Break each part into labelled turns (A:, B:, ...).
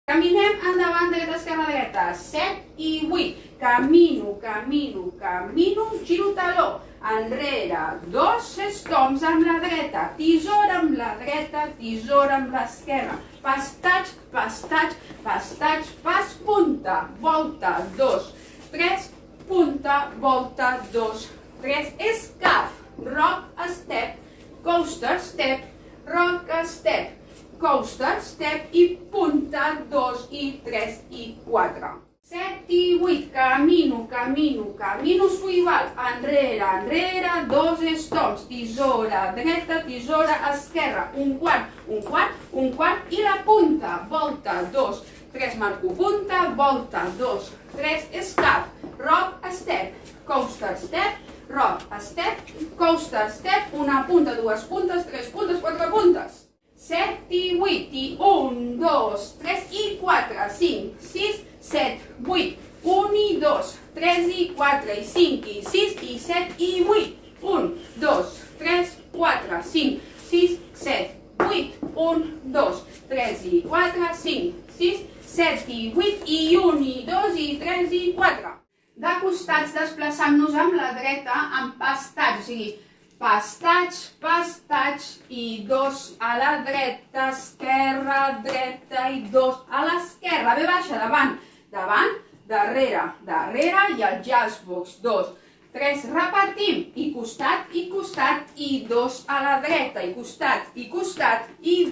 A: Caminem endavant, dreta, esquerra, dreta. 7 i 8. Camino, camino, camino, giro taló. Enrere, 2 estoms amb la dreta. Tisora amb la dreta, tisora amb l'esquerra. Pastatx, pastatx, pastatx, pas, punta. Volta, 2, 3, punta, volta, 2, 3. Escaf, rock, step, coaster, step, rock, step. Coaster, step i punta, 2 i 3 i 4. 7 i 8, camino, camino, camino, suïval, enrere, enrere, 2 estoms, tisora, dreta, tisora, esquerra, un quart, un quart, un quart i la punta, volta, 2, 3, marco punta, volta, 2, 3, escaf, rock, step, coaster, step, rock, step, coaster, step, una punta, dues puntes, 3 puntes, 4 puntes. 7 i 8 i 1, 2, 3 i 4, 5, 6, 7, 8, 1 i 2, 3 i 4 i 5 i 6 i 7 i 8, 1, 2, 3, 4, 5, 6, 7, 8, 1, 2, 3 i 4, 5, 6, 7 i 8 i 1 i 2 i 3 i 4. De costats desplaçant-nos amb la dreta amb pastatx, o sigui, pastatx, pastatx i 2 a la dreta, esquerra, dreta i 2 a l'esquerra. Ve baixa, davant, davant, darrere, darrere i el jazz box. 2, 3, repetim, i costat, i 2 a la dreta, i costat, i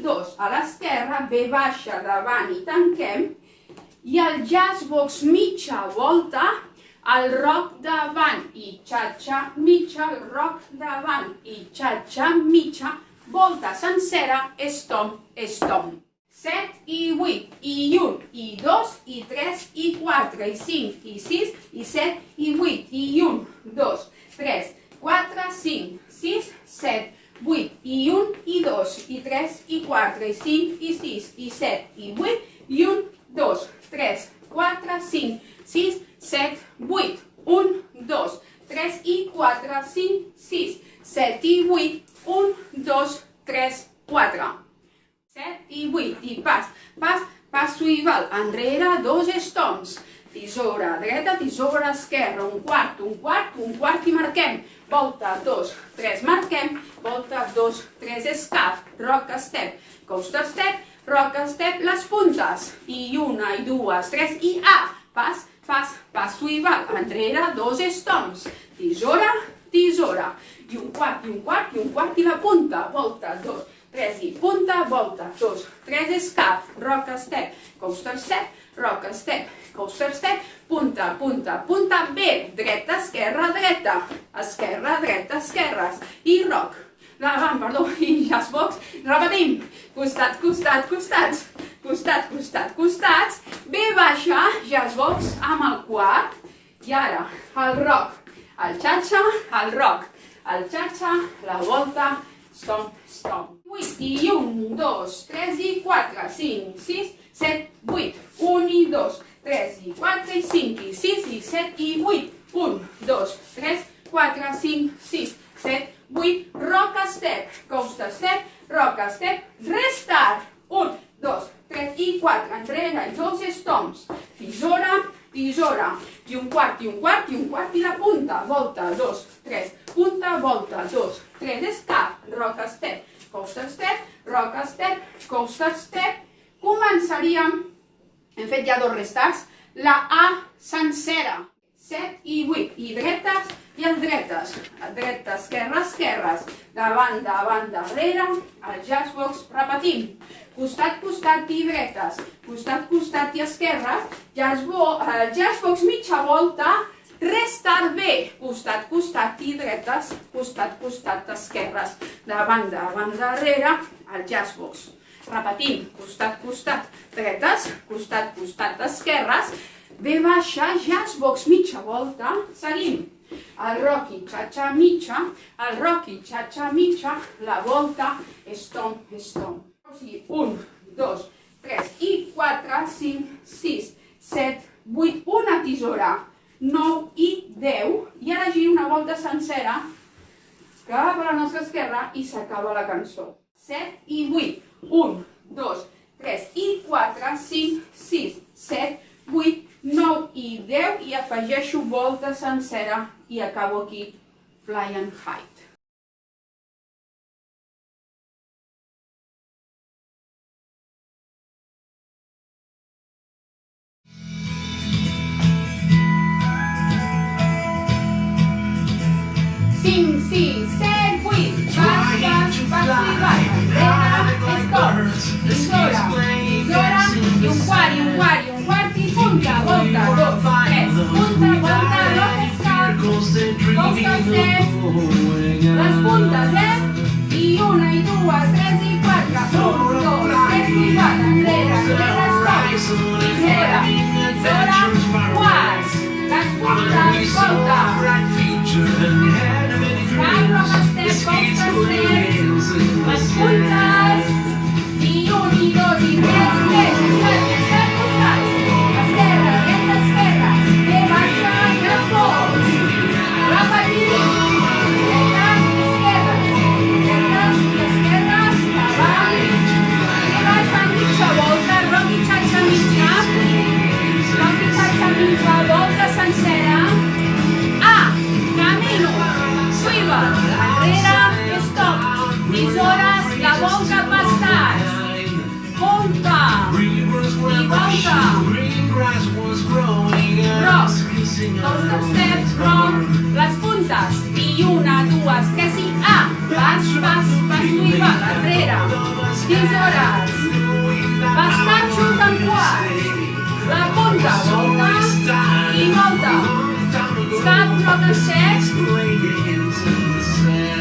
A: 2 a l'esquerra. Ve baixa, davant i tanquem. I el jazz box mitja volta, el roc davant i xatxa mitja, el roc davant i xatxa mitja, volta sencera, estomp, estomp. 7 i 8, i 1, i 2, i 3, i 4, i 5, i 6, i 7, i 8, i 1, 2, 3, 4, 5, 6, 7, 8, i 1, i 2, i 3, i 4, i 5, i 6, i 7, i 8, i 1, 2, 3, 4, 5, 6, 7, 8, 1, 2, 3 i 4, 5, 6, 7 i 8, 1, 2, 3, 4. 7 i 8, i pas, pas, pas suïval, enrere, 2 estoms, tisora dreta, tisora esquerra, un quart, un quart, un quart i marquem, volta, 2, 3, marquem, volta, 2, 3, escaf, rock, step, coaster, step, rock, step, les puntes, i una, i dues, 3, i A, pas, pas, pas suïval, enrere, 2 estoms, tisora, tisora, i un quart, i un quart, i un quart, i la punta, volta, 2, 3 i punta, volta, 2, 3, escaf, rock, step, coaster, step, rock, step, coaster, step, punta, punta, punta, B, dreta, esquerra, dreta, esquerra, dreta, esquerres, i rock, davant, perdó, i jazz box, repetim, costat, costat, costats, costat, costat, costats, B baixa, jazz box amb el quart, i ara el rock, el xatxa, el rock, el xatxa, la volta, stomp, stomp. 8 i 1, 2, 3 i 4, 5, 6, 7, 8, 1 i 2, 3 i 4 i 5 i 6 i 7 i 8, 1, 2, 3, 4, 5, 6, 7, 8, rock step, coaster step, rock step, restart, 1, 2, 3 i 4, enrere i 2 estoms, tisora, tisora, i un quart, i un quart, i un quart, i la punta, volta, 2, 3, punta, volta, 2, 3, escaf, rock step, coaster step, rock step, coaster step. Començaríem, hem fet ja 2 restats, la A sencera, 7 i 8, i dretes i dretes, dreta, esquerra, esquerres, davant, davant, darrere, el jazz box, repetim, costat, costat i dretes, costat, costat i esquerres, el jazz box mitja volta, restart B, costat, costat i dretes, costat, costat, esquerres, davant, davant, darrere, el jazz box. Repetim, costat, costat, dretes, costat, costat, esquerres, B baixa, jazz box mitja volta, seguim. El rocky, xatxa mitja, el rocky, xatxa mitja, la volta, stomp, stomp. O sigui, 1, 2, 3 i 4, 5, 6, 7, 8, una tisora, 9 i 10, i ara giro una volta sencera cap a la nostra esquerra i s'acaba la cançó. 7 i 8, 1, 2, 3 i 4, 5, 6, volta sencera i acabo aquí, fly and hide. Cinc, sis, set, vuit, vas, enrere, stop, tisora, i un quart, i punta, volta, dos, tres, punta, volta, dos, escat, les puntes, i una, i dues, tres, i quatre, un, dos, tres, i quatre, enrere, stop, tisora, quarts, les puntes, volta, les puntes, i un, i dos, i tres, set costats, esquerra, dreta, esquerra, ve baixa i esforç, repetim, dretes i esquerres, avant, ve baixa, mitja volta, roqui, xatxa, mitja, volta sencera, camino, swivel, enrere, stop, tisores, la volta pastats, punta, i volta, rock, dos tercers, rock, les puntes, i una, dues, tres, i pas, swivel, enrere, tisores, pastatxos en quarts, la punta, volta, i volta, cap, rock, sec,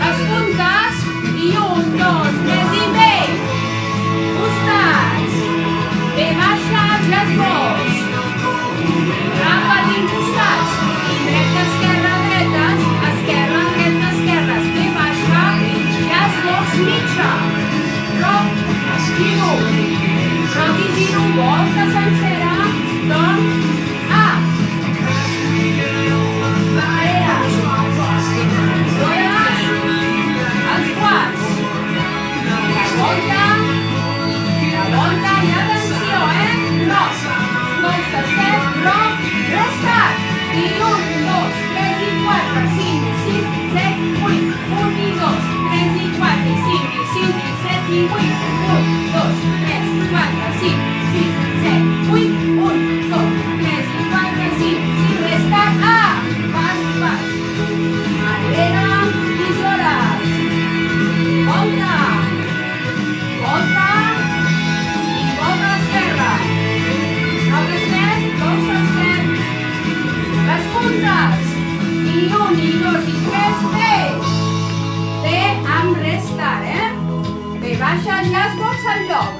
A: les puntes, i un, dos, tres, i bé, costats, bé baixa, esborç, repetim costats, i dreta, esquerra, dretes, esquerra, dreta, esquerres, bé baixa, esborç, mitja, roc, giro, volta sencera, torn, volta i atenció, rock, dos, tercer, rock, rescat, i un, dos, tres, i quatre, cinc, sis, set, vuit, un, i dos, tres, i quatre, cinc, i sis, i set, i vuit, un, dos, tres, quatre, cinc, sis, set, vuit, un, dos, tres, i quatre, cinc, sis, rescat, pas, enrere, tisores, volta, les puntes, i un, i dos, i tres, bé amb restar, bé baixa i esborç al lloc,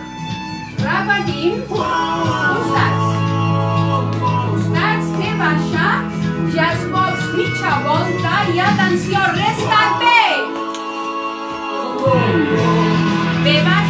A: repetim, costats, bé baixa, ja esborç mitja volta i atenció, restar, bé baixa,